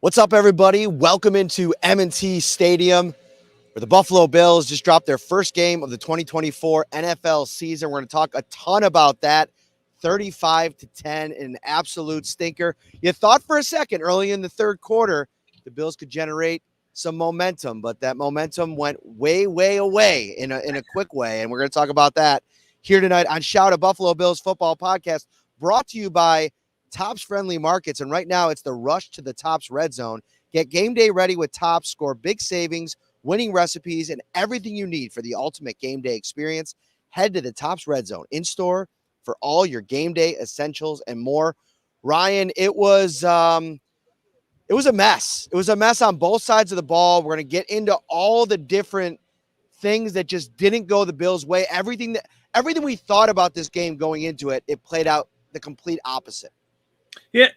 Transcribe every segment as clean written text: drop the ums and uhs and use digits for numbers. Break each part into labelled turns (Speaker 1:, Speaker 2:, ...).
Speaker 1: What's up, everybody? Welcome into M&T Stadium, where the Buffalo Bills just dropped their first game of the 2024 NFL season. We're going to talk a ton about that. 35-10, an absolute stinker. You thought for a second early in the third quarter the Bills could generate some momentum, but that momentum went way, way away in a quick way, and we're going to talk about that here tonight on Shout at Buffalo Bills Football Podcast, brought to you by Tops Friendly Markets. And right now it's the rush to the Tops Red Zone. Get game day ready with Tops, score big savings, winning recipes, and everything you need for the ultimate game day experience. Head to the Tops Red Zone in-store for all your game day essentials and more. Ryan, it was a mess. It was a mess on both sides of the ball. We're going to get into all the different things that just didn't go the Bills' way. Everything we thought about this game going into it, it played out the complete opposite.
Speaker 2: Yeah,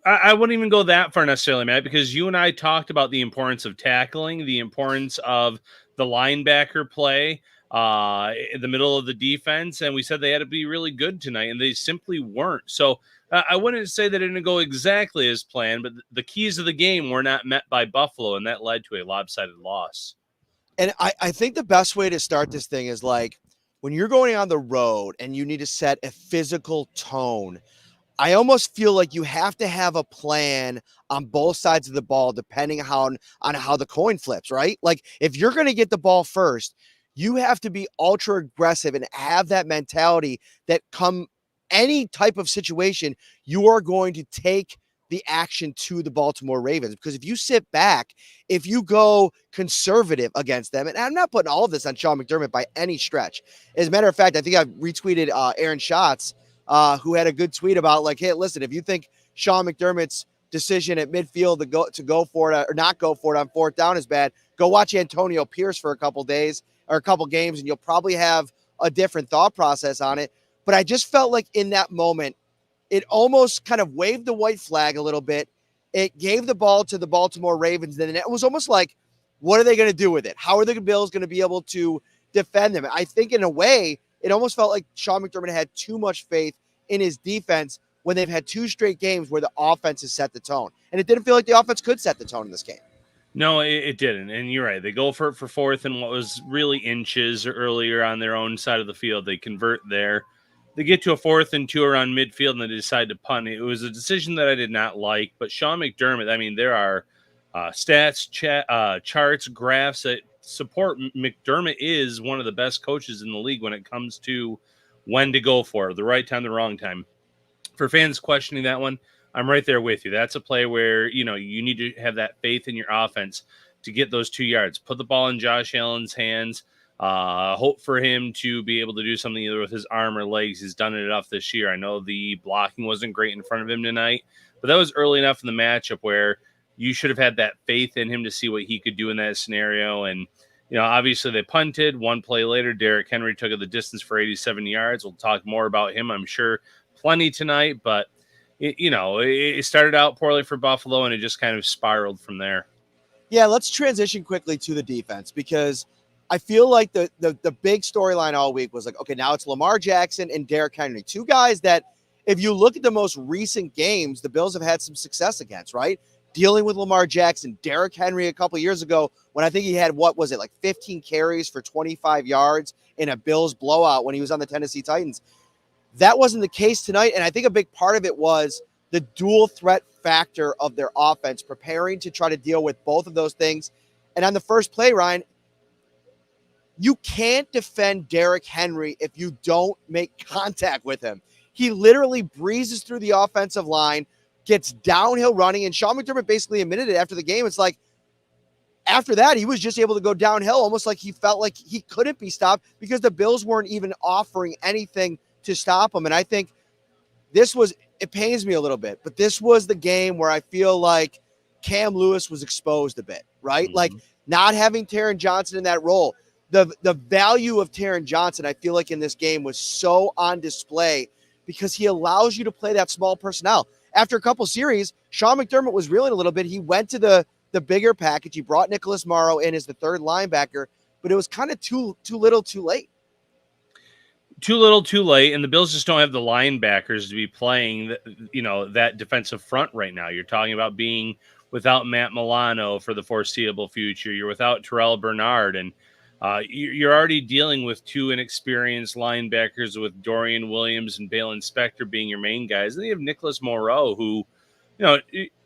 Speaker 2: I wouldn't even go that far necessarily, Matt, because you and I talked about the importance of tackling, the importance of the linebacker play in the middle of the defense, and we said they had to be really good tonight, and they simply weren't. So I wouldn't say that it didn't go exactly as planned, but the keys of the game were not met by Buffalo, and that led to a lopsided loss.
Speaker 1: And I think the best way to start this thing is like when you're going on the road and you need to set a physical tone, I almost feel like you have to have a plan on both sides of the ball, depending on how the coin flips, right? Like if you're going to get the ball first, you have to be ultra aggressive and have that mentality that come any type of situation, you are going to take the action to the Baltimore Ravens. Because if you sit back, if you go conservative against them, and I'm not putting all of this on Sean McDermott by any stretch. As a matter of fact, I think I retweeted Aaron Schatz, who had a good tweet about like, hey, listen, if you think Sean McDermott's decision at midfield to go for it or not go for it on fourth down is bad, go watch Antonio Pierce for a couple days or a couple games, and you'll probably have a different thought process on it. But I just felt like in that moment, it almost kind of waved the white flag a little bit. It gave the ball to the Baltimore Ravens. Then it was almost like, what are they going to do with it? How are the Bills going to be able to defend them? I think in a way, it almost felt like Sean McDermott had too much faith in his defense when they've had two straight games where the offense has set the tone. And it didn't feel like the offense could set the tone in this game.
Speaker 2: No, it didn't. And you're right. They go for it for fourth and what was really inches earlier on their own side of the field. They convert there. They get to a 4th and 2 around midfield, and they decide to punt. It was a decision that I did not like. But Sean McDermott, I mean, there are stats, charts, graphs that support McDermott is one of the best coaches in the league when it comes to when to go for it, the right time, the wrong time. For fans questioning that one, I'm right there with you. That's a play where, you need to have that faith in your offense to get those 2 yards. Put the ball in Josh Allen's hands. Hope for him to be able to do something either with his arm or legs. He's done it enough this year. I know the blocking wasn't great in front of him tonight, but that was early enough in the matchup where you should have had that faith in him to see what he could do in that scenario. And, obviously they punted. One play later, Derrick Henry took it the distance for 87 yards. We'll talk more about him, I'm sure, plenty tonight, but it started out poorly for Buffalo and it just kind of spiraled from there.
Speaker 1: Yeah, let's transition quickly to the defense because I feel like the big storyline all week was like, okay, now it's Lamar Jackson and Derrick Henry, two guys that if you look at the most recent games, the Bills have had some success against, right? Dealing with Lamar Jackson, Derrick Henry a couple years ago when I think he had, 15 carries for 25 yards in a Bills blowout when he was on the Tennessee Titans. That wasn't the case tonight, and I think a big part of it was the dual threat factor of their offense, preparing to try to deal with both of those things. And on the first play, Ryan, you can't defend Derrick Henry if you don't make contact with him. He literally breezes through the offensive line, gets downhill running, and Sean McDermott basically admitted it after the game. It's like, after that, he was just able to go downhill, almost like he felt like he couldn't be stopped because the Bills weren't even offering anything to stop him. And I think it pains me a little bit, but this was the game where I feel like Cam Lewis was exposed a bit, right?
Speaker 2: Mm-hmm.
Speaker 1: Like not having Taron Johnson in that role. The value of Taron Johnson, I feel like in this game was so on display because he allows you to play that small personnel. After a couple series, Sean McDermott was reeling a little bit. He went to the bigger package. He brought Nicholas Morrow in as the third linebacker, but it was kind of too little, too late.
Speaker 2: Too little, too late, and the Bills just don't have the linebackers to be playing, that defensive front right now. You're talking about being without Matt Milano for the foreseeable future. You're without Terrell Bernard, and you're already dealing with two inexperienced linebackers with Dorian Williams and Balin Spector being your main guys. And you have Nicholas Moreau, who,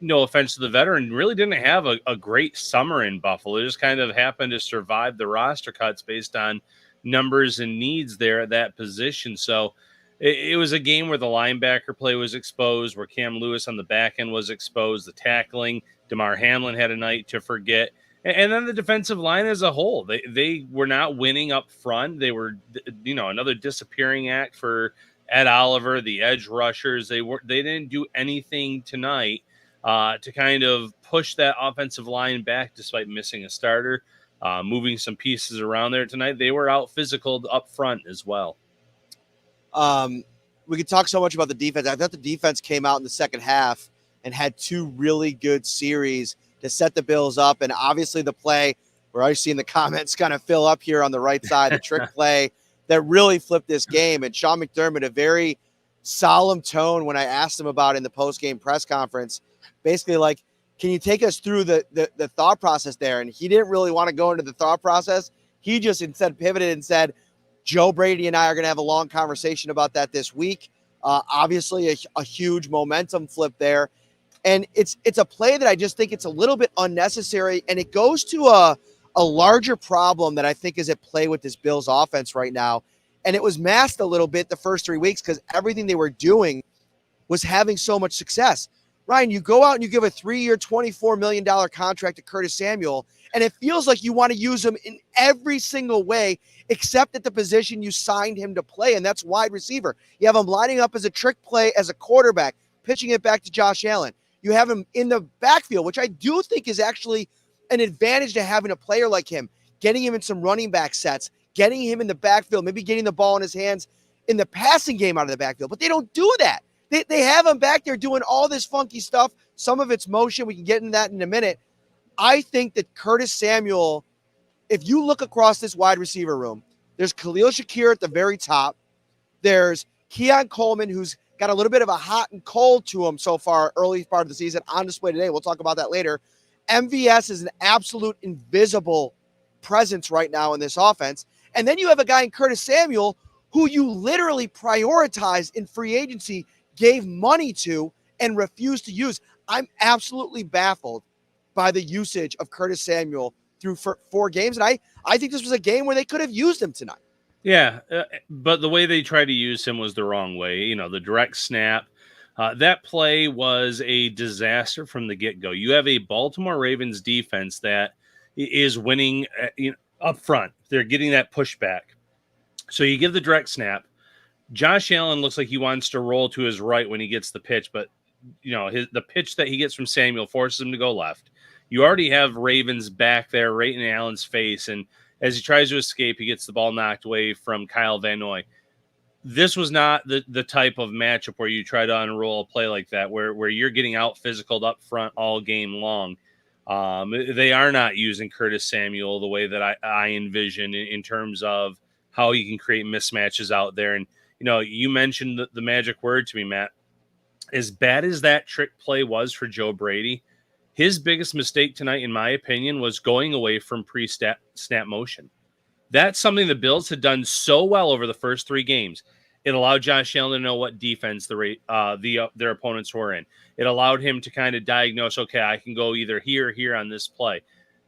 Speaker 2: no offense to the veteran, really didn't have a great summer in Buffalo. It just kind of happened to survive the roster cuts based on numbers and needs there at that position. So it was a game where the linebacker play was exposed, where Cam Lewis on the back end was exposed, the tackling. DeMar Hamlin had a night to forget. And then the defensive line as a whole, they were not winning up front. They were, another disappearing act for Ed Oliver, the edge rushers. They didn't do anything tonight to kind of push that offensive line back, despite missing a starter, moving some pieces around there tonight. They were out physical up front as well.
Speaker 1: We could talk so much about the defense. I thought the defense came out in the second half and had two really good series to set the Bills up. And obviously the play, we're already seeing the comments kind of fill up here on the right side, the trick play that really flipped this game. And Sean McDermott, a very solemn tone when I asked him about it in the post-game press conference, basically like, can you take us through the thought process there? And he didn't really want to go into the thought process. He just instead pivoted and said, Joe Brady and I are going to have a long conversation about that this week. Obviously a huge momentum flip there. And it's a play that I just think it's a little bit unnecessary. And it goes to a larger problem that I think is at play with this Bills offense right now. And it was masked a little bit the first 3 weeks because everything they were doing was having so much success. Ryan, you go out and you give a 3-year, $24 million contract to Curtis Samuel, and it feels like you want to use him in every single way except at the position you signed him to play, and that's wide receiver. You have him lining up as a trick play as a quarterback, pitching it back to Josh Allen. You have him in the backfield, which I do think is actually an advantage to having a player like him, getting him in some running back sets, getting him in the backfield, maybe getting the ball in his hands in the passing game out of the backfield. But they don't do that. They have him back there doing all this funky stuff. Some of it's motion. We can get into that in a minute. I think that Curtis Samuel, if you look across this wide receiver room, there's Khalil Shakir at the very top. There's Keon Coleman, who's got a little bit of a hot and cold to him so far, early part of the season, on display today. We'll talk about that later. MVS is an absolute invisible presence right now in this offense. And then you have a guy in Curtis Samuel who you literally prioritized in free agency, gave money to, and refused to use. I'm absolutely baffled by the usage of Curtis Samuel through 4 games. And I think this was a game where they could have used him tonight.
Speaker 2: Yeah, but the way they tried to use him was the wrong way. The direct snap. That play was a disaster from the get-go. You have a Baltimore Ravens defense that is winning up front. They're getting that pushback. So you give the direct snap. Josh Allen looks like he wants to roll to his right when he gets the pitch, but the pitch that he gets from Samuel forces him to go left. You already have Ravens back there right in Allen's face, and as he tries to escape, he gets the ball knocked away from Kyle Van Noy. This was not the type of matchup where you try to unroll a play like that, where you're getting out physicaled up front all game long. They are not using Curtis Samuel the way that I envision in terms of how you can create mismatches out there. And you mentioned the magic word to me, Matt. As bad as that trick play was for Joe Brady, his biggest mistake tonight, in my opinion, was going away from pre-snap motion. That's something the Bills had done so well over the first 3 games. It allowed Josh Allen to know what defense their opponents were in. It allowed him to kind of diagnose, okay, I can go either here or here on this play.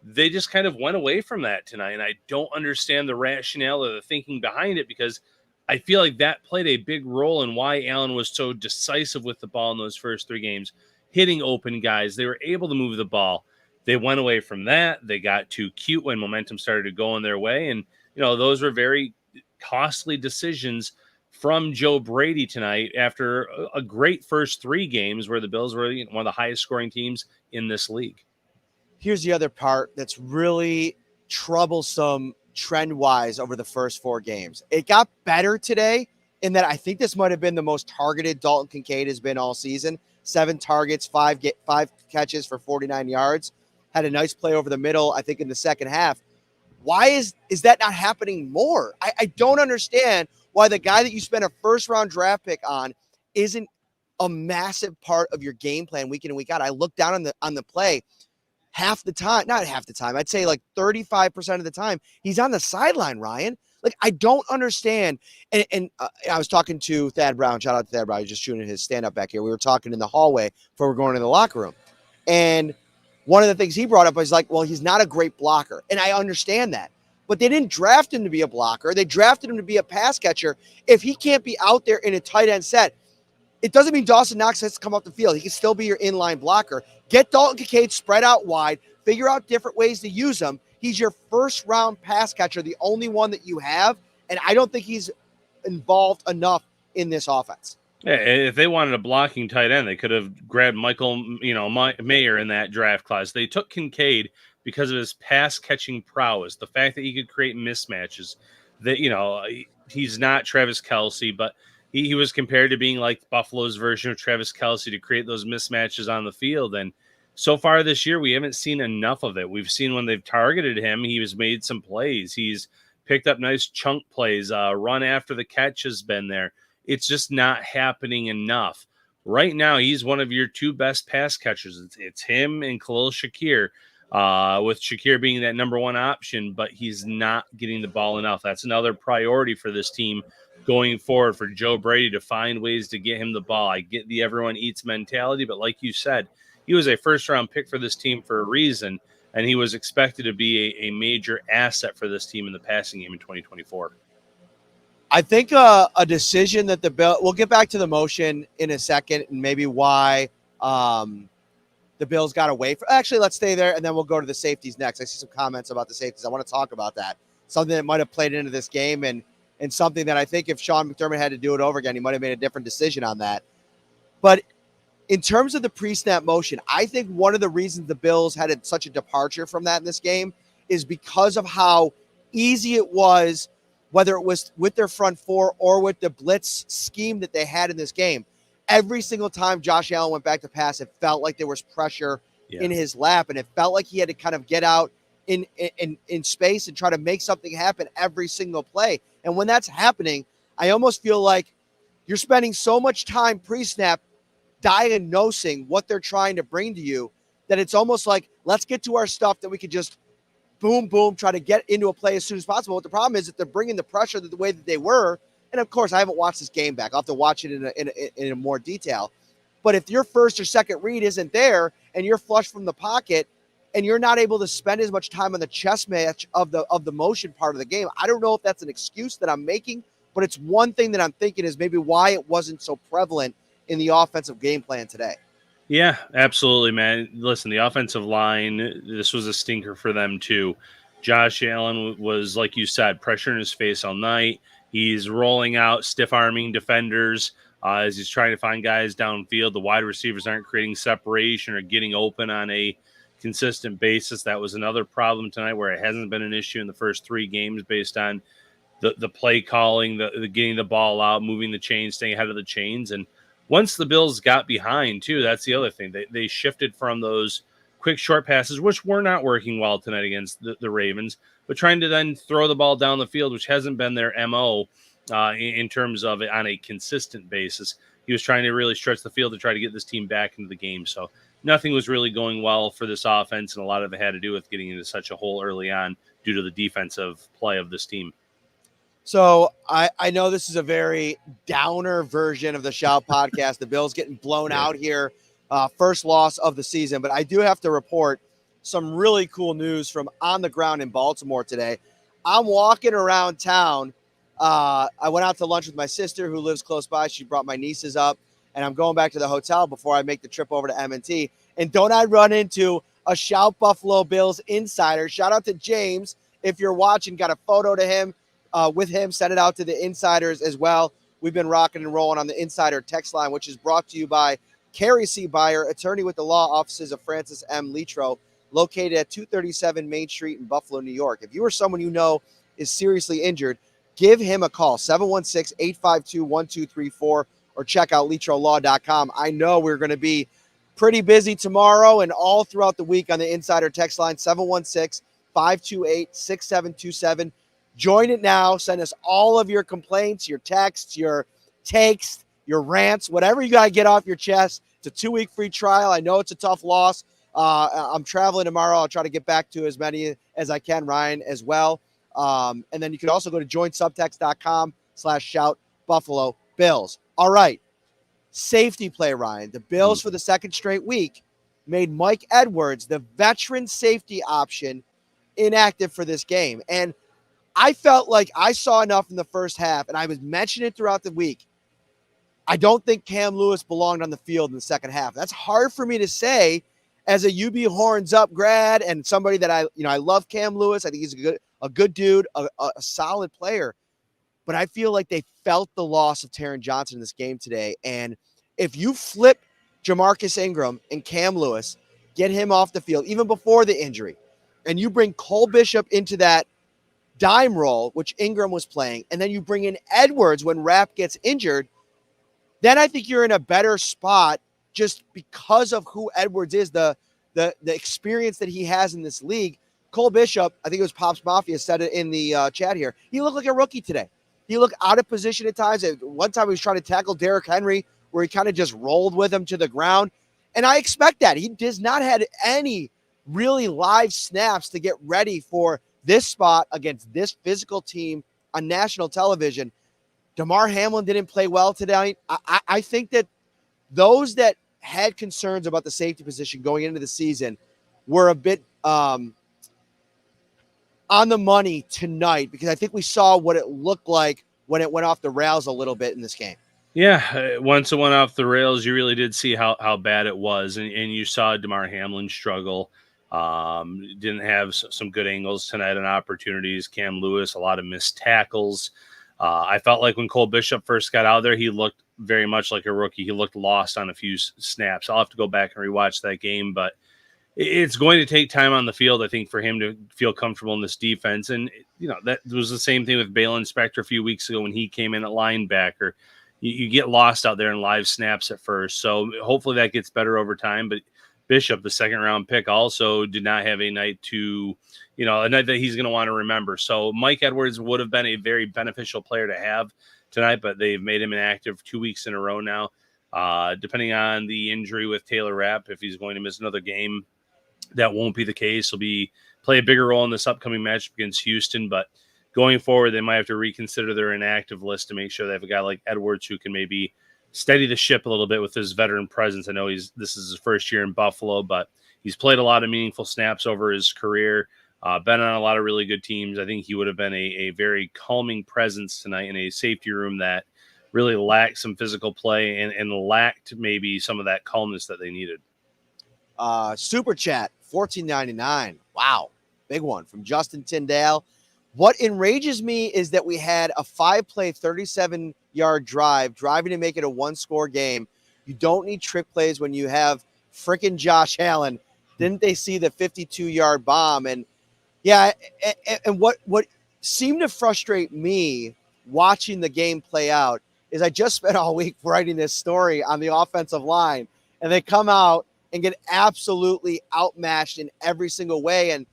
Speaker 2: They just kind of went away from that tonight, and I don't understand the rationale or the thinking behind it, because I feel like that played a big role in why Allen was so decisive with the ball in those first 3 games, hitting open guys. They were able to move the ball. They went away from that. They got too cute when momentum started to go in their way. And, those were very costly decisions from Joe Brady tonight after a great first 3 games where the Bills were one of the highest scoring teams in this league.
Speaker 1: Here's the other part that's really troublesome trend-wise over the first 4 games. It got better today in that I think this might have been the most targeted Dalton Kincaid has been all season. 7 targets, 5 catches for 49 yards. Had a nice play over the middle, I think, in the second half. Why is that not happening more? I don't understand why the guy that you spent a first-round draft pick on isn't a massive part of your game plan week in and week out. I look down on the play half the time, not half the time, I'd say like 35% of the time, he's on the sideline, Ryan. Like, I don't understand. And I was talking to Thad Brown. Shout out to Thad Brown. He's just shooting his stand-up back here. We were talking in the hallway before we're going in the locker room. And one of the things he brought up was like, well, he's not a great blocker. And I understand that. But they didn't draft him to be a blocker. They drafted him to be a pass catcher. If he can't be out there in a tight end set, it doesn't mean Dawson Knox has to come off the field. He can still be your inline blocker. Get Dalton Kincaid spread out wide. Figure out different ways to use him. He's your first-round pass catcher, the only one that you have, and I don't think he's involved enough in this offense.
Speaker 2: Yeah, if they wanted a blocking tight end, they could have grabbed Michael, Mayer in that draft class. They took Kincaid because of his pass-catching prowess, the fact that he could create mismatches. That he's not Travis Kelce, but he was compared to being like Buffalo's version of Travis Kelce to create those mismatches on the field. And so far this year, we haven't seen enough of it. We've seen when they've targeted him, he has made some plays. He's picked up nice chunk plays. Run after the catch has been there. It's just not happening enough. Right now, he's one of your two best pass catchers. It's him and Khalil Shakir, with Shakir being that number one option, but he's not getting the ball enough. That's another priority for this team going forward, for Joe Brady to find ways to get him the ball. I get the everyone eats mentality, but like you said, he was a first-round pick for this team for a reason, and he was expected to be a major asset for this team in the passing game in 2024.
Speaker 1: I think a decision that the Bills – we'll get back to the motion in a second and maybe why the Bills got away from – actually, let's stay there, and then we'll go to the safeties next. I see some comments about the safeties. I want to talk about that, something that might have played into this game and something that I think if Sean McDermott had to do it over again, he might have made a different decision on that. But in terms of the pre-snap motion, I think one of the reasons the Bills had such a departure from that in this game is because of how easy it was, whether it was with their front four or with the blitz scheme that they had in this game. Every single time Josh Allen went back to pass, it felt like there was pressure in his lap, and it felt like he had to kind of get out in space and try to make something happen every single play. And when that's happening, I almost feel like you're spending so much time pre-snap diagnosing what they're trying to bring to you that it's almost like, let's get to our stuff that we could just boom, boom, try to get into a play as soon as possible. But the problem is that they're bringing the pressure the way that they were. And of course, I haven't watched this game back. I'll have to watch it in more detail. But if your first or second read isn't there and you're flush from the pocket and you're not able to spend as much time on the chess match of the motion part of the game, I don't know if that's an excuse that I'm making, but it's one thing that I'm thinking is maybe why it wasn't so prevalent in the offensive game plan today.
Speaker 2: Yeah, absolutely, man. Listen, the offensive line, this was a stinker for them too. Josh Allen was, like you said, pressure in his face all night. He's rolling out, stiff-arming defenders as he's trying to find guys downfield. The wide receivers aren't creating separation or getting open on a consistent basis. That was another problem tonight where it hasn't been an issue in the first three games based on the play calling, the getting the ball out, moving the chains, staying ahead of the chains. And once the Bills got behind, too, that's the other thing. They shifted from those quick short passes, which were not working well tonight against the Ravens, but trying to then throw the ball down the field, which hasn't been their MO in terms of it on a consistent basis. He was trying to really stretch the field to try to get this team back into the game. So nothing was really going well for this offense, and a lot of it had to do with getting into such a hole early on due to the defensive play of this team.
Speaker 1: So I know this is a very downer version of the Shout podcast. The Bills getting blown out here, first loss of the season. But I do have to report some really cool news from on the ground in Baltimore today. I'm walking around town. I went out to lunch with my sister who lives close by. She brought my nieces up, and I'm going back to the hotel before I make the trip over to M&T. And don't I run into a Shout Buffalo Bills insider? Shout out to James. If you're watching, got a photo to him. With him, send it out to the insiders as well. We've been rocking and rolling on the insider text line, which is brought to you by Carrie C. Byer, attorney with the law offices of Francis M. Litro, located at 237 Main Street in Buffalo, New York. If you or someone you know is seriously injured, give him a call, 716-852-1234, or check out litrolaw.com. I know we're going to be pretty busy tomorrow and all throughout the week on the insider text line, 716-528-6727. Join it now. Send us all of your complaints, your texts, your takes, your rants, whatever you got to get off your chest. It's a 2-week free trial. I know it's a tough loss. I'm traveling tomorrow. I'll try to get back to as many as I can, Ryan, as well. And then you can also go to joinsubtext.com/shout Buffalo Bills. All right. Safety play, Ryan. The Bills for the second straight week made Mike Edwards, the veteran safety option, inactive for this game. And I felt like I saw enough in the first half, and I was mentioning it throughout the week. I don't think Cam Lewis belonged on the field in the second half. That's hard for me to say as a UB Horns Up grad and somebody that I love Cam Lewis. I think he's a good dude, a solid player. But I feel like they felt the loss of Taron Johnson in this game today. And if you flip Jamarcus Ingram and Cam Lewis, get him off the field, even before the injury, and you bring Cole Bishop into that dime role, which Ingram was playing, and then you bring in Edwards when Rapp gets injured, then I think you're in a better spot just because of who Edwards is, the experience that he has in this league. Cole Bishop, I think it was Pops Mafia, said it in the chat here. He looked like a rookie today. He looked out of position at times. One time he was trying to tackle Derrick Henry where he kind of just rolled with him to the ground. And I expect that. He does not have any really live snaps to get ready for this spot against this physical team on national television. Damar Hamlin didn't play well today. I think that those that had concerns about the safety position going into the season were a bit on the money tonight, because I think we saw what it looked like when it went off the rails a little bit in this game.
Speaker 2: Yeah, once it went off the rails, you really did see how bad it was, and you saw Damar Hamlin struggle. Didn't have some good angles tonight and opportunities. Cam Lewis, a lot of missed tackles. I felt like when Cole Bishop first got out there, he looked very much like a rookie. He looked lost on a few snaps. I'll have to go back and rewatch that game, but it's going to take time on the field, I think, for him to feel comfortable in this defense. And, that was the same thing with Balen Spector a few weeks ago when he came in at linebacker. You get lost out there in live snaps at first. So hopefully that gets better over time. But Bishop, the second-round pick, also did not have a night a night that he's going to want to remember. So Mike Edwards would have been a very beneficial player to have tonight, but they've made him inactive 2 weeks in a row now. Depending on the injury with Taylor Rapp, if he's going to miss another game, that won't be the case. He'll play a bigger role in this upcoming match against Houston, but going forward, they might have to reconsider their inactive list to make sure they have a guy like Edwards who can maybe steady the ship a little bit with his veteran presence. I know this is his first year in Buffalo, but he's played a lot of meaningful snaps over his career, been on a lot of really good teams. I think he would have been a very calming presence tonight in a safety room that really lacked some physical play and lacked maybe some of that calmness that they needed.
Speaker 1: Super chat, $14.99. Wow, big one from Justin Tyndale. What enrages me is that we had a 5-play, 37-yard drive, driving to make it a one-score game. You don't need trick plays when you have freaking Josh Allen. Didn't they see the 52-yard bomb? And yeah, and what seemed to frustrate me watching the game play out is I just spent all week writing this story on the offensive line, and they come out and get absolutely outmatched in every single way. And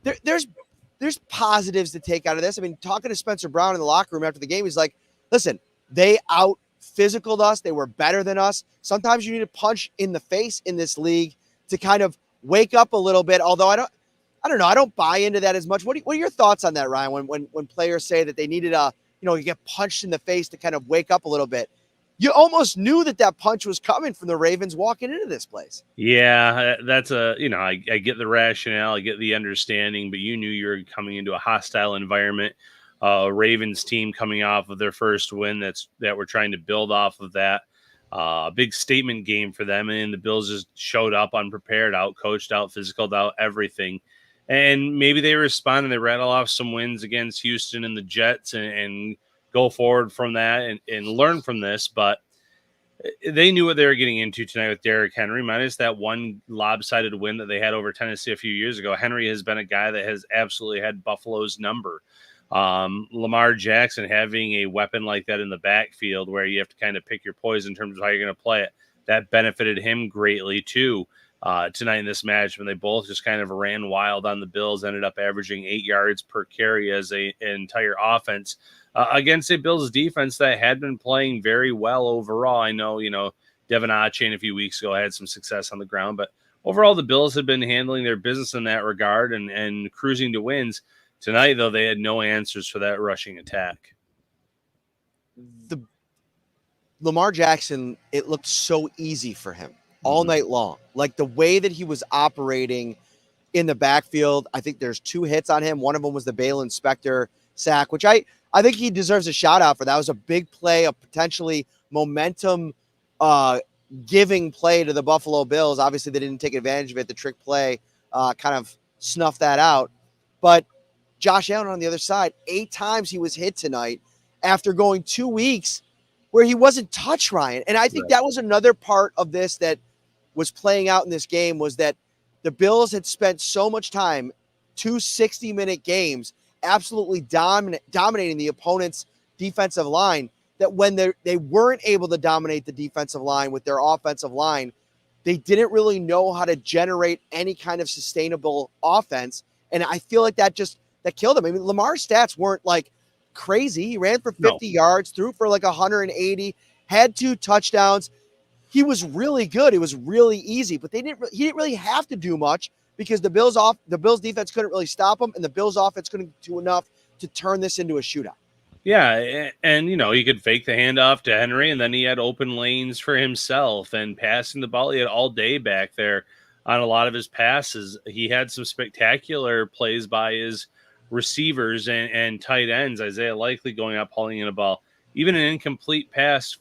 Speaker 1: there's positives to take out of this. I mean, talking to Spencer Brown in the locker room after the game, he's like, listen, they out-physicaled us. They were better than us. Sometimes you need a punch in the face in this league to kind of wake up a little bit, although I don't know. I don't buy into that as much. What are your thoughts on that, Ryan, when players say that they needed you get punched in the face to kind of wake up a little bit? You almost knew that punch was coming from the Ravens walking into this place.
Speaker 2: Yeah, that's I get the rationale, I get the understanding, but you knew you were coming into a hostile environment. Ravens team coming off of their first win that we're trying to build off of that. A big statement game for them, and the Bills just showed up unprepared, out coached, out physical, out everything. And maybe they respond and they rattle off some wins against Houston and the Jets and go forward from that and learn from this. But they knew what they were getting into tonight with Derrick Henry, minus that one lopsided win that they had over Tennessee a few years ago. Henry has been a guy that has absolutely had Buffalo's number. Lamar Jackson having a weapon like that in the backfield where you have to kind of pick your poison in terms of how you're going to play it, that benefited him greatly too. tonight in this match when they both just kind of ran wild on the Bills, ended up averaging 8 yards per carry as an entire offense against a Bills defense that had been playing very well overall. I know, Devin Achane a few weeks ago had some success on the ground, but overall the Bills had been handling their business in that regard and cruising to wins. Tonight, though, they had no answers for that rushing attack.
Speaker 1: The Lamar Jackson, it looked so easy for him all night long. Like the way that he was operating in the backfield, I think there's 2 hits on him. One of them was the Bale Inspector sack, which I think he deserves a shout out for. That was a big play, a potentially momentum giving play to the Buffalo Bills. Obviously, they didn't take advantage of it. The trick play kind of snuffed that out. But Josh Allen on the other side, 8 times he was hit tonight after going 2 weeks where he wasn't touched, Ryan. And I think that was another part of this that was playing out in this game, was that the Bills had spent so much time, 2 60-minute games, absolutely dominating the opponent's defensive line, that when they weren't able to dominate the defensive line with their offensive line, they didn't really know how to generate any kind of sustainable offense. And I feel like that killed him. I mean, Lamar's stats weren't like crazy. He ran for 50 yards, threw for like 180, had 2 touchdowns. He was really good. It was really easy, but he didn't really have to do much because the Bills defense couldn't really stop him, and the Bills offense couldn't do enough to turn this into a shootout.
Speaker 2: Yeah, and he could fake the handoff to Henry, and then he had open lanes for himself and passing the ball. He had all day back there on a lot of his passes. He had some spectacular plays by his receivers and tight ends. Isaiah Likely going up, hauling in a ball. Even an incomplete pass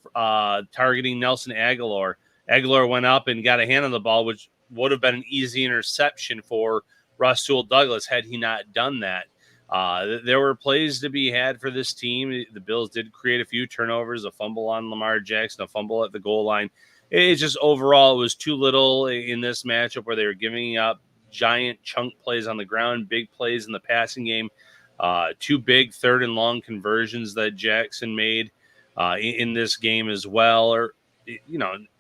Speaker 2: targeting Nelson Aguilar. Aguilar went up and got a hand on the ball, which would have been an easy interception for Rasul Douglas had he not done that. There were plays to be had for this team. The Bills did create a few turnovers, a fumble on Lamar Jackson, a fumble at the goal line. It's just overall, it was too little in this matchup where they were giving up giant chunk plays on the ground, big plays in the passing game. 2 big 3rd and long conversions that Jackson made in this game as well, or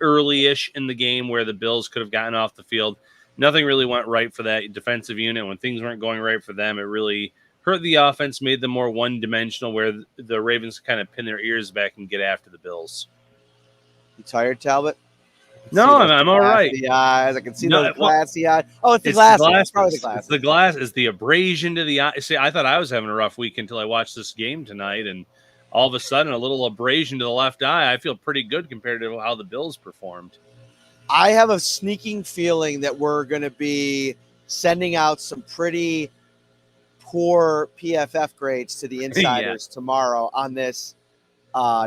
Speaker 2: early-ish in the game where the Bills could have gotten off the field. Nothing really went right for that defensive unit. When things weren't going right for them, it really hurt the offense, made them more one-dimensional, where the Ravens kind of pin their ears back and get after the Bills.
Speaker 1: You tired, Talbot?
Speaker 2: No, I'm all right.
Speaker 1: Eyes. I can see those glassy eyes. Oh, it's the glasses. It's probably the glasses.
Speaker 2: It's the glass. It's the abrasion to the eye. See, I thought I was having a rough week until I watched this game tonight, and all of a sudden, a little abrasion to the left eye. I feel pretty good compared to how the Bills performed.
Speaker 1: I have a sneaking feeling that we're going to be sending out some pretty poor PFF grades to the insiders tomorrow on this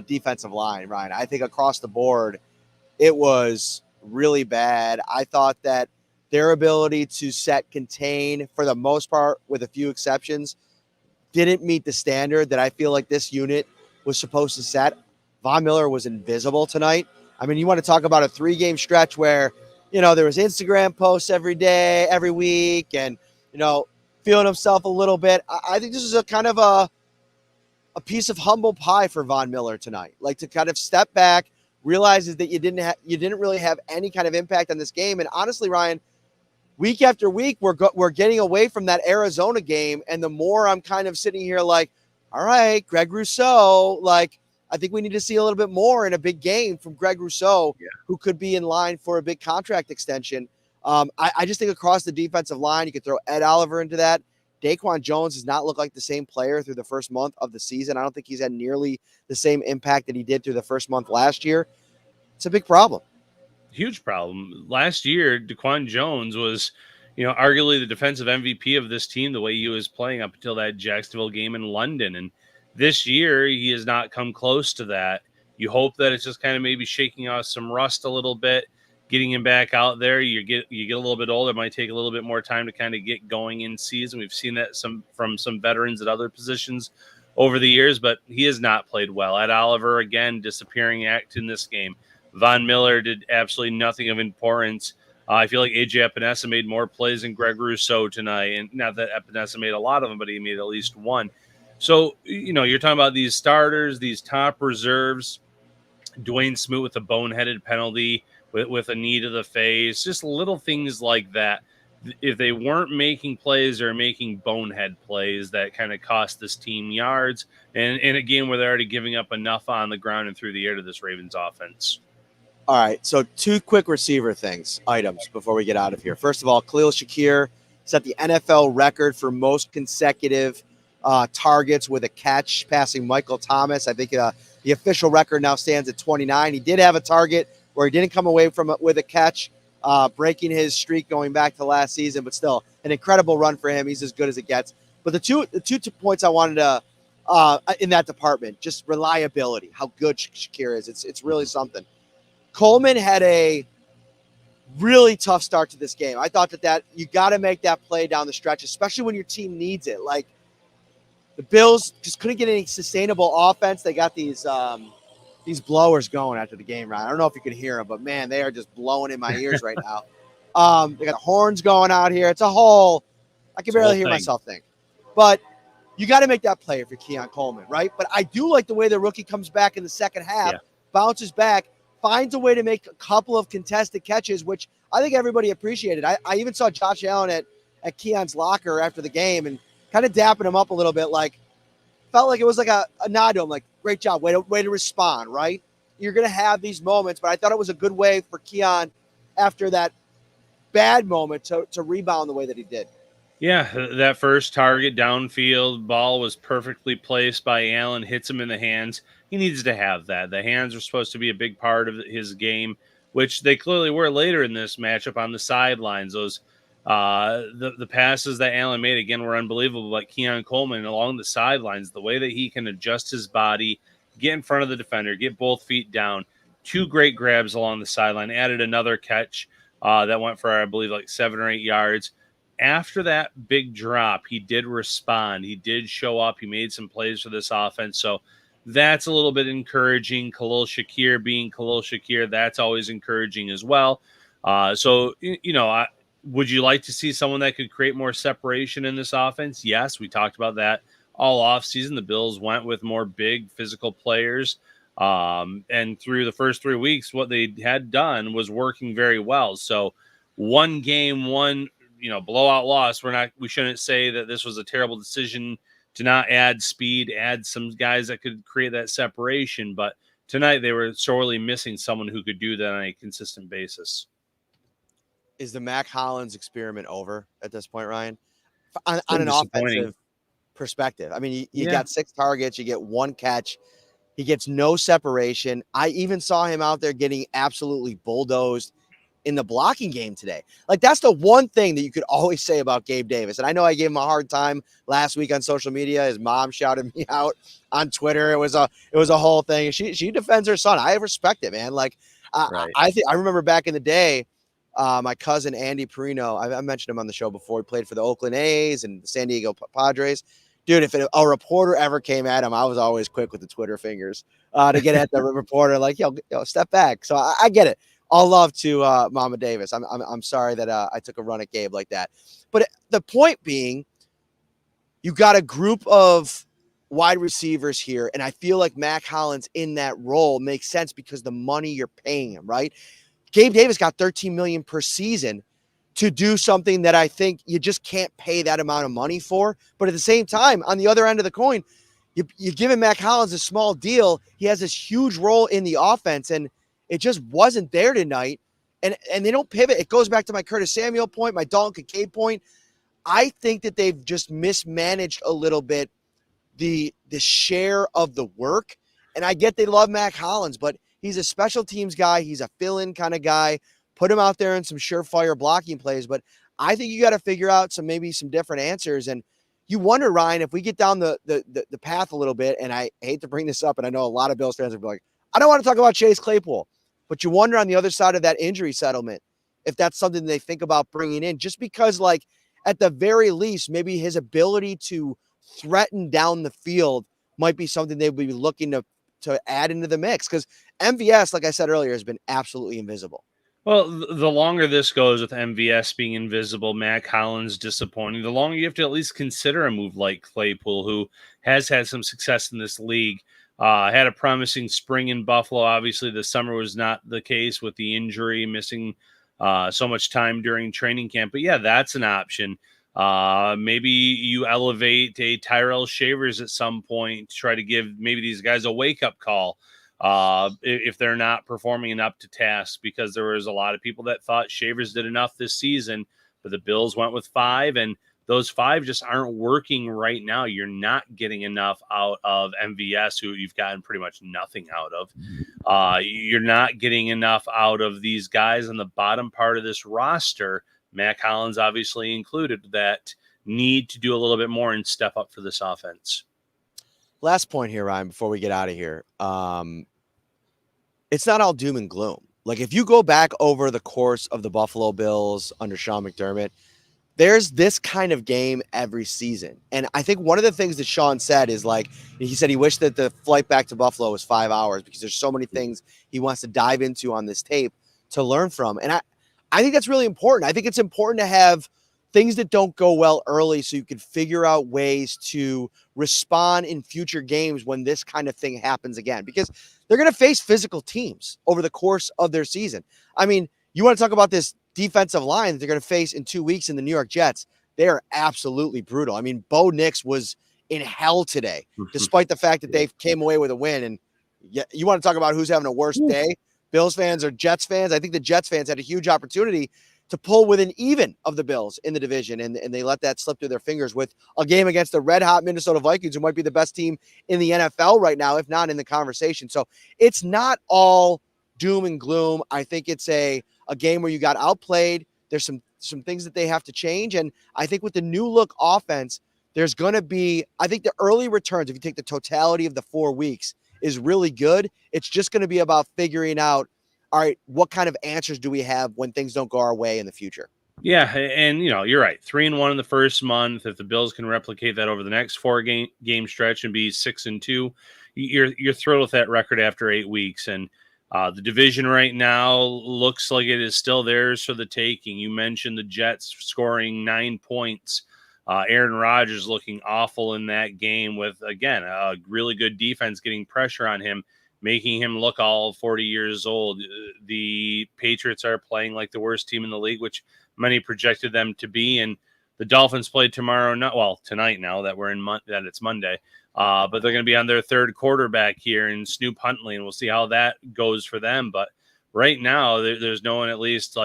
Speaker 1: defensive line, Ryan. I think across the board, it was really bad. I thought that their ability to set contain, for the most part, with a few exceptions, didn't meet the standard that I feel like this unit was supposed to set. Von Miller was invisible tonight. I mean, you want to talk about a 3-game stretch where, there was Instagram posts every day, every week, and, feeling himself a little bit. I think this is a kind of a piece of humble pie for Von Miller tonight. Like, to kind of step back, realizes that you didn't really have any kind of impact on this game. And honestly, Ryan, week after week, we're getting away from that Arizona game. And the more I'm kind of sitting here like, all right, Greg Rousseau, like, I think we need to see a little bit more in a big game from Greg Rousseau, who could be in line for a big contract extension. I just think across the defensive line, you could throw Ed Oliver into that. Daquan Jones does not look like the same player through the first month of the season. I don't think he's had nearly the same impact that he did through the first month last year. It's a big problem.
Speaker 2: Huge problem. Last year, Daquan Jones was, arguably the defensive MVP of this team, the way he was playing up until that Jacksonville game in London. And this year, he has not come close to that. You hope that it's just kind of maybe shaking off some rust a little bit, getting him back out there. You get a little bit older, it might take a little bit more time to kind of get going in season. We've seen that from some veterans at other positions over the years, but he has not played well. Ed Oliver, again, disappearing act in this game. Von Miller did absolutely nothing of importance. I feel like AJ Epinesa made more plays than Greg Rousseau tonight, and not that Epinesa made a lot of them, but he made at least one. So, you're talking about these starters, these top reserves. Dwayne Smoot with a boneheaded penalty, with a knee to the face, just little things like that. If they weren't making plays or making bonehead plays that kind of cost this team yards, and in a game where they're already giving up enough on the ground and through the air to this Ravens offense.
Speaker 1: All right, so 2 quick receiver items before we get out of here. First of all, Khalil Shakir set the NFL record for most consecutive targets with a catch, passing Michael Thomas. I think the official record now stands at 29. He did have a target where he didn't come away from it with a catch, breaking his streak going back to last season, but still an incredible run for him. He's as good as it gets. But the two points I wanted to in that department, just reliability, how good Shakir is. It's really something. Coleman had a really tough start to this game. I thought that you got to make that play down the stretch, especially when your team needs it. Like the Bills just couldn't get any sustainable offense. They got these blowers going after the game, Ryan. I don't know if you can hear them, but man, they are just blowing in my ears right now. They got horns going out here. It's a whole. I can barely hear myself think, but you got to make that play if you're Keon Coleman, right? But I do like the way the rookie comes back in the second half, bounces back, finds a way to make a couple of contested catches, which I think everybody appreciated. I even saw Josh Allen at Keon's locker after the game and kind of dapping him up a little bit, like felt like it was like a nod to him, like, great job, way to respond, right? You're going to have these moments, but I thought it was a good way for Keon after that bad moment to rebound the way that he did.
Speaker 2: Yeah, that first target downfield ball was perfectly placed by Allen, hits him in the hands. He needs to have that. The hands are supposed to be a big part of his game, which they clearly were later in this matchup on the sidelines. Those the passes that Allen made again were unbelievable. But Keon Coleman along the sidelines, the way that he can adjust his body, get in front of the defender, get both feet down, 2 great grabs along the sideline, added another catch that went for, I believe, like 7 or 8 yards. After that big drop, he did respond. He did show up. He made some plays for this offense. So that's a little bit encouraging. Khalil Shakir being Khalil Shakir, that's always encouraging as well. Would you like to see someone that could create more separation in this offense? Yes, we talked about that all offseason. The Bills went with more big physical players. And through the first 3 weeks, what they had done was working very well. So one game, blowout loss. We shouldn't say that this was a terrible decision to not add speed, add some guys that could create that separation. But tonight they were sorely missing someone who could do that on a consistent basis.
Speaker 1: Is the Mac Hollins experiment over at this point, Ryan? On an offensive perspective. I mean, you got 6 targets, you get 1 catch. He gets no separation. I even saw him out there getting absolutely bulldozed in the blocking game today. Like, that's the one thing that you could always say about Gabe Davis. And I know I gave him a hard time last week on social media. His mom shouted me out on Twitter. It was a whole thing. She defends her son. I respect it, man. Like, right. I remember back in the day, my cousin Andy Parrino, I mentioned him on the show before. He played for the Oakland A's and the San Diego Padres. Dude, if a reporter ever came at him, I was always quick with the Twitter fingers to get at the reporter, like, yo, step back. So I get it. All love to Mama Davis. I'm sorry that I took a run at Gabe like that. But the point being, you got a group of wide receivers here, and I feel like Mac Hollins in that role makes sense because the money you're paying him, right? Gabe Davis got $13 million per season to do something that I think you just can't pay that amount of money for. But at the same time, on the other end of the coin, you give him Mac Hollins a small deal. He has this huge role in the offense, and it just wasn't there tonight. And they don't pivot. It goes back to my Curtis Samuel point, my Dalton Kincaid point. I think that they've just mismanaged a little bit the share of the work. And I get they love Mac Hollins, but he's a special teams guy. He's a fill-in kind of guy. Put him out there in some surefire blocking plays. But I think you got to figure out maybe some different answers. And you wonder, Ryan, if we get down the path a little bit, and I hate to bring this up, and I know a lot of Bills fans will be like, I don't want to talk about Chase Claypool. But you wonder on the other side of that injury settlement if that's something they think about bringing in, just because, like, at the very least, maybe his ability to threaten down the field might be something they'd be looking to add into the mix, because MVS, like I said earlier, has been absolutely invisible.
Speaker 2: Well, the longer this goes with MVS being invisible, Mac Hollins disappointing, the longer you have to at least consider a move like Claypool, who has had some success in this league. Had a promising spring in Buffalo. Obviously, the summer was not the case with the injury, missing so much time during training camp. But yeah, that's an option. Maybe you elevate a Tyrell Shavers at some point to try to give maybe these guys a wake-up call if they're not performing up to task, because there was a lot of people that thought Shavers did enough this season, but the Bills went with 5, and those 5 just aren't working right now. You're not getting enough out of MVS, who you've gotten pretty much nothing out of. You're not getting enough out of these guys on the bottom part of this roster, Mac Hollins obviously included, that need to do a little bit more and step up for this offense.
Speaker 1: Last point here, Ryan, before we get out of here. It's not all doom and gloom. Like, if you go back over the course of the Buffalo Bills under Sean McDermott, there's this kind of game every season. And I think one of the things that Sean said is, like, he said he wished that the flight back to Buffalo was 5 hours because there's so many things he wants to dive into on this tape to learn from. And I think that's really important. I think it's important to have things that don't go well early so you can figure out ways to respond in future games when this kind of thing happens again, because they're going to face physical teams over the course of their season. I mean, you want to talk about this defensive line that they're going to face in 2 weeks in the New York Jets. They are absolutely brutal. I mean, Bo Nix was in hell today, despite the fact that they came away with a win. And you want to talk about who's having a worse day, Bills fans or Jets fans? I think the Jets fans had a huge opportunity to pull within even of the Bills in the division, and they let that slip through their fingers with a game against the red-hot Minnesota Vikings, who might be the best team in the NFL right now, if not in the conversation. So it's not all doom and gloom. I think it's a game where you got outplayed. There's some things that they have to change, and I think with the new look offense, there's going to be, I think the early returns, if you take the totality of the 4 weeks, is really good. It's just going to be about figuring out, all right, what kind of answers do we have when things don't go our way in the future?
Speaker 2: Yeah, and you're right. 3-1 in the first month. If the Bills can replicate that over the next 4 game stretch and be 6-2, you're thrilled with that record after 8 weeks. And the division right now looks like it is still theirs for the taking. You mentioned the Jets scoring 9 points. Aaron Rodgers looking awful in that game with, again, a really good defense getting pressure on him, making him look all 40 years old. The Patriots are playing like the worst team in the league, which many projected them to be. And the Dolphins play tonight now that we're that it's Monday. But they're going to be on their third quarterback here in Snoop Huntley, and we'll see how that goes for them. But right now, there's no one at least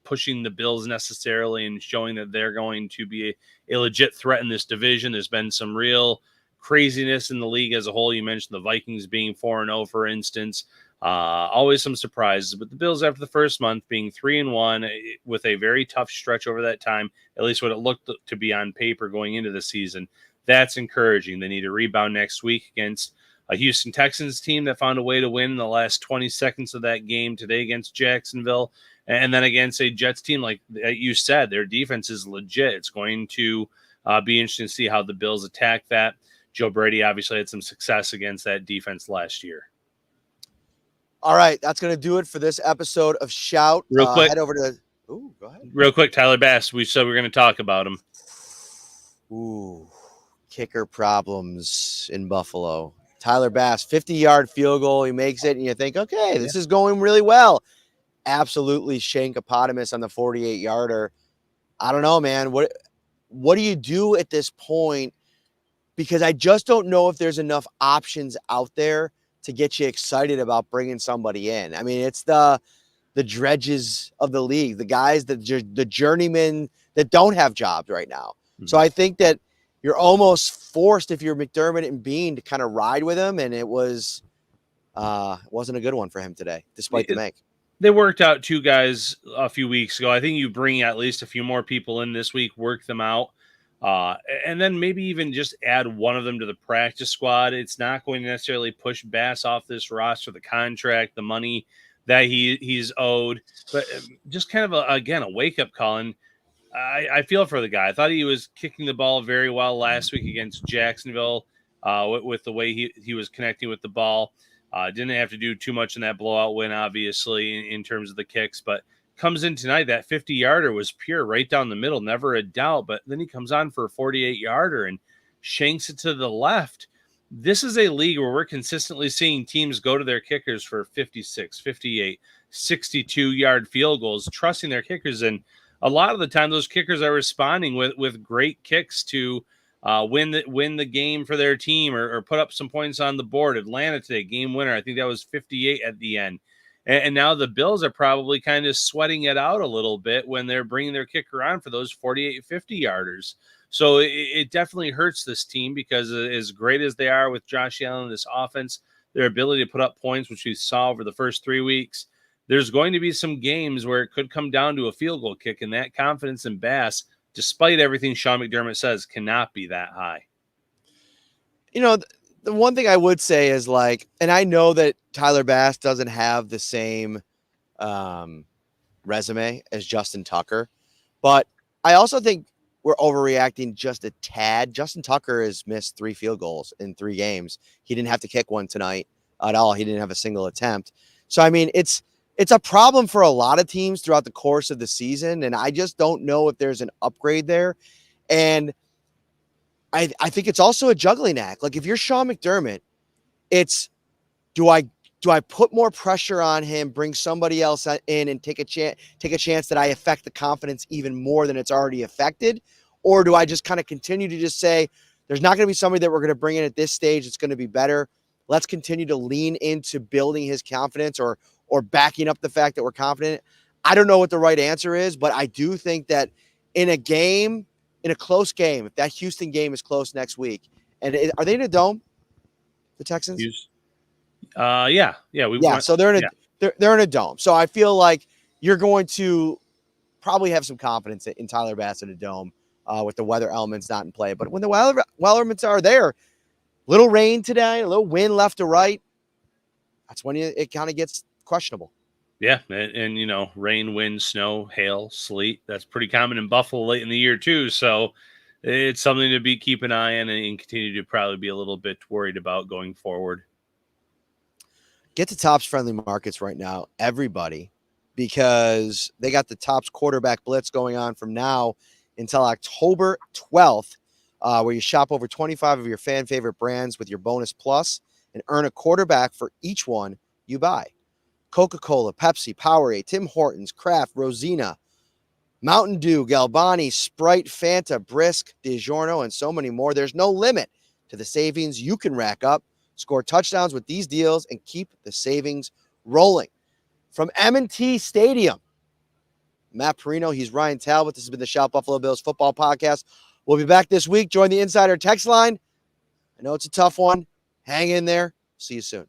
Speaker 2: pushing the Bills necessarily and showing that they're going to be a legit threat in this division. There's been some real craziness in the league as a whole. You mentioned the Vikings being 4-0, for instance. Always some surprises, but the Bills after the first month being 3-1 with a very tough stretch over that time, at least what it looked to be on paper going into the season, that's encouraging. They need to rebound next week against a Houston Texans team that found a way to win in the last 20 seconds of that game today against Jacksonville. And then against a Jets team, like you said, their defense is legit. It's going to be interesting to see how the Bills attack that. Joe Brady obviously had some success against that defense last year.
Speaker 1: All right, that's going to do it for this episode of Shout.
Speaker 2: Real quick.
Speaker 1: Head over to – ooh, go ahead.
Speaker 2: Real quick, Tyler Bass. We said we were going to talk about him.
Speaker 1: Ooh, kicker problems in Buffalo. Tyler Bass, 50-yard field goal. He makes it, and you think, okay, this is going really well. Absolutely shankopotamus on the 48-yarder. I don't know, man. What do you do at this point? Because I just don't know if there's enough options out there to get you excited about bringing somebody in. I mean, it's the dredges of the league, the guys, the journeymen that don't have jobs right now. Mm-hmm. So I think that you're almost forced, if you're McDermott and Bean, to kind of ride with him, and it wasn't a good one for him today, despite the make.
Speaker 2: They worked out 2 guys a few weeks ago. I think you bring at least a few more people in this week, work them out, and then maybe even just add one of them to the practice squad. It's not going to necessarily push Bass off this roster, the contract, the money that he's owed, but just kind of a wake-up call. And I feel for the guy. I thought he was kicking the ball very well last week against Jacksonville with the way he was connecting with the ball. Didn't have to do too much in that blowout win, obviously, in terms of the kicks, but comes in tonight. That 50-yarder was pure right down the middle, never a doubt. But then he comes on for a 48-yarder and shanks it to the left. this is a league where we're consistently seeing teams go to their kickers for 56, 58, 62-yard field goals, trusting their kickers. And a lot of the time, those kickers are responding with great kicks to win the game for their team or put up some points on the board. Atlanta today, game winner. I think that was 58 at the end. And now the Bills are probably kind of sweating it out a little bit when they're bringing their kicker on for those 48, 50-yarders. So it definitely hurts this team because as great as they are with Josh Allen, this offense, their ability to put up points, which we saw over the first 3 weeks, there's going to be some games where it could come down to a field goal kick, and that confidence in Bass, despite everything Sean McDermott says, cannot be that high.
Speaker 1: The one thing I would say is like, and I know that Tyler Bass doesn't have the same resume as Justin Tucker, but I also think we're overreacting just a tad. Justin Tucker has missed 3 field goals in 3 games. He didn't have to kick one tonight at all. He didn't have a single attempt. So, I mean, it's a problem for a lot of teams throughout the course of the season, and I just don't know if there's an upgrade there. And I think it's also a juggling act. Like if you're Sean McDermott, it's do I put more pressure on him, bring somebody else in and take a chance that I affect the confidence even more than it's already affected? Or do I just kind of continue to just say, there's not going to be somebody that we're going to bring in at this stage. It's going to be better. Let's continue to lean into building his confidence or backing up the fact that we're confident. I don't know what the right answer is, but I do think that in a close game, if that Houston game is close next week, and are they in a dome, the Texans?
Speaker 2: Yeah.
Speaker 1: So they're in a dome. So I feel like you're going to probably have some confidence in Tyler Bass in a dome with the weather elements not in play. But when the weather elements are there, little rain today, a little wind left to right, that's when it kind of gets questionable.
Speaker 2: Yeah, and rain, wind, snow, hail, sleet. That's pretty common in Buffalo late in the year too. So it's something to keep an eye on and continue to probably be a little bit worried about going forward.
Speaker 1: Get to Topps Friendly Markets right now, everybody, because they got the Topps quarterback blitz going on from now until October 12th, where you shop over 25 of your fan favorite brands with your bonus plus and earn a quarterback for each one you buy. Coca-Cola, Pepsi, Powerade, Tim Hortons, Kraft, Rosina, Mountain Dew, Galbani, Sprite, Fanta, Brisk, DiGiorno, and so many more. There's no limit to the savings you can rack up. Score touchdowns with these deals and keep the savings rolling. From M&T Stadium, Matt Parrino, he's Ryan Talbot. This has been the Shout Buffalo Bills Football Podcast. We'll be back this week. Join the Insider text line. I know it's a tough one. Hang in there. See you soon.